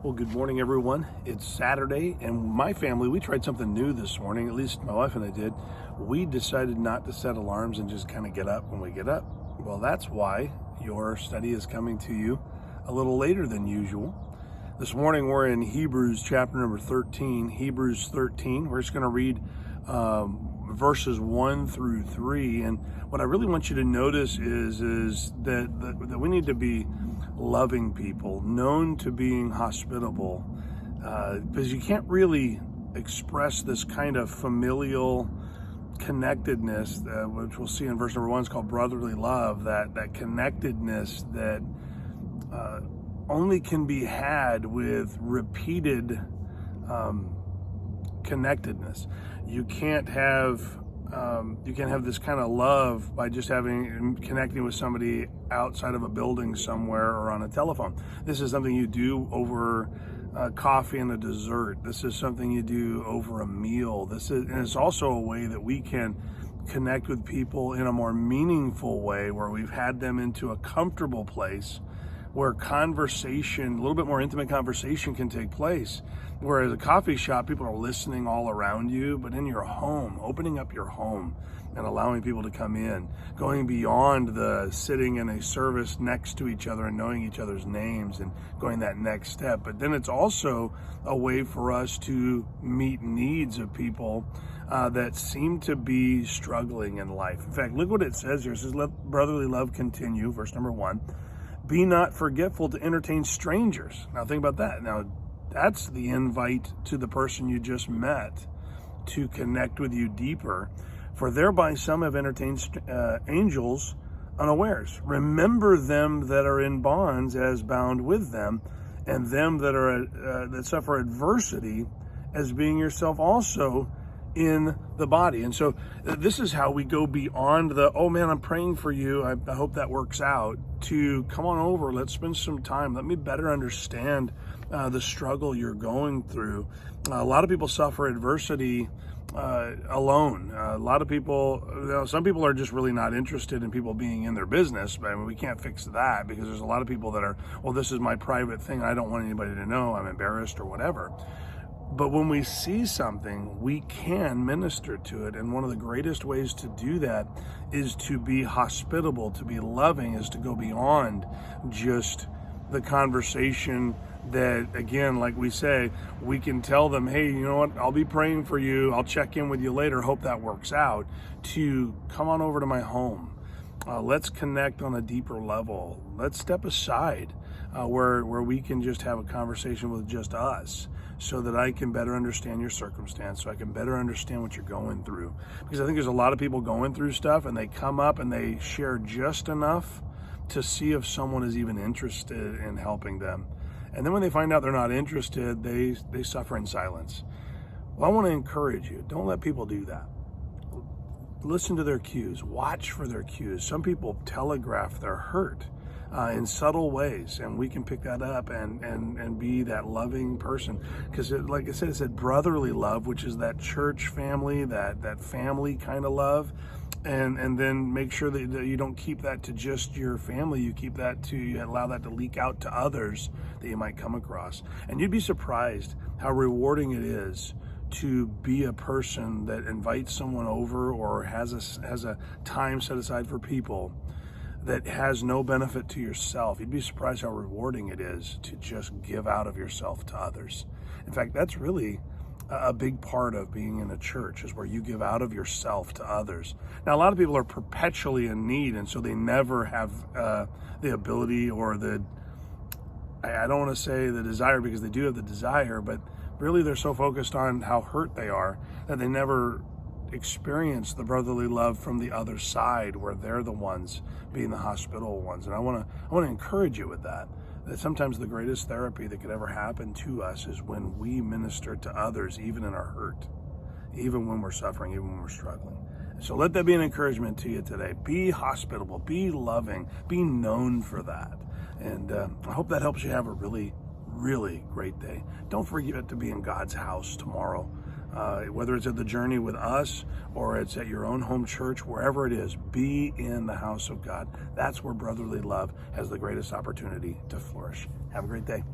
Well, good morning, everyone. It's Saturday, and my family, we tried something new this morning. At least my wife and I did. We decided not to set alarms and just kind of get up when we get up. Well, that's why your study is coming to you a little later than usual. This morning, we're in Hebrews chapter number 13. Hebrews 13. We're just going to read verses 1 through 3. And what I really want you to notice is that we need to be loving people, known to being hospitable, because you can't really express this kind of familial connectedness, which we'll see in verse number 1 is called brotherly love, that connectedness that only can be had with repeated connectedness. You can't have this kind of love by just connecting with somebody outside of a building somewhere or on a telephone. This is something you do over coffee and a dessert. This is something you do over a meal. And it's also a way that we can connect with people in a more meaningful way, where we've had them into a comfortable place where conversation, a little bit more intimate conversation, can take place. Whereas a coffee shop, people are listening all around you, but in your home, opening up your home and allowing people to come in, going beyond the sitting in a service next to each other and knowing each other's names and going that next step. But then it's also a way for us to meet needs of people that seem to be struggling in life. In fact, look what it says here. It says, let brotherly love continue, verse number 1. Be not forgetful to entertain strangers. Now think about that. Now that's the invite to the person you just met to connect with you deeper. For thereby some have entertained angels unawares. Remember them that are in bonds as bound with them, and them that are that suffer adversity as being yourself also in the body. And so this is how we go beyond the, oh man, I'm praying for you, I hope that works out, to come on over, let's spend some time, let me better understand the struggle you're going through. A lot of people suffer adversity alone. A lot of people, some people are just really not interested in people being in their business, but I mean, we can't fix that, because there's a lot of people that are, well, this is my private thing, I don't want anybody to know, I'm embarrassed or whatever. But when we see something, we can minister to it. And one of the greatest ways to do that is to be hospitable, to be loving, is to go beyond just the conversation that, again, like we say, we can tell them, hey, you know what, I'll be praying for you, I'll check in with you later, hope that works out, to come on over to my home. Let's connect on a deeper level. Let's step aside where we can just have a conversation with just us, so that I can better understand your circumstance, so I can better understand what you're going through. Because I think there's a lot of people going through stuff, and they come up and they share just enough to see if someone is even interested in helping them. And then when they find out they're not interested, they suffer in silence. Well, I want to encourage you, don't let people do that. Listen to their cues, watch for their cues. Some people telegraph their hurt in subtle ways, and we can pick that up and be that loving person. Because like I said, it said brotherly love, which is that church family, that family kind of love. And then make sure that you don't keep that to just your family. You allow that to leak out to others that you might come across. And you'd be surprised how rewarding it is to be a person that invites someone over, or has a time set aside for people that has no benefit to yourself. You'd be surprised how rewarding it is to just give out of yourself to others. In fact, that's really a big part of being in a church, is where you give out of yourself to others. Now, a lot of people are perpetually in need, and so they never have the ability or I don't want to say the desire, because they do have the desire, but really they're so focused on how hurt they are that they never experience the brotherly love from the other side, where they're the ones being the hospitable ones. And I want to encourage you with that sometimes the greatest therapy that could ever happen to us is when we minister to others, even in our hurt, even when we're suffering, even when we're struggling. So let that be an encouragement to you today. Be hospitable, be loving, be known for that. And I hope that helps you have a really, really great day. Don't forget to be in God's house tomorrow. Whether it's at the Journey with us, or it's at your own home church, wherever it is, be in the house of God. That's where brotherly love has the greatest opportunity to flourish. Have a great day.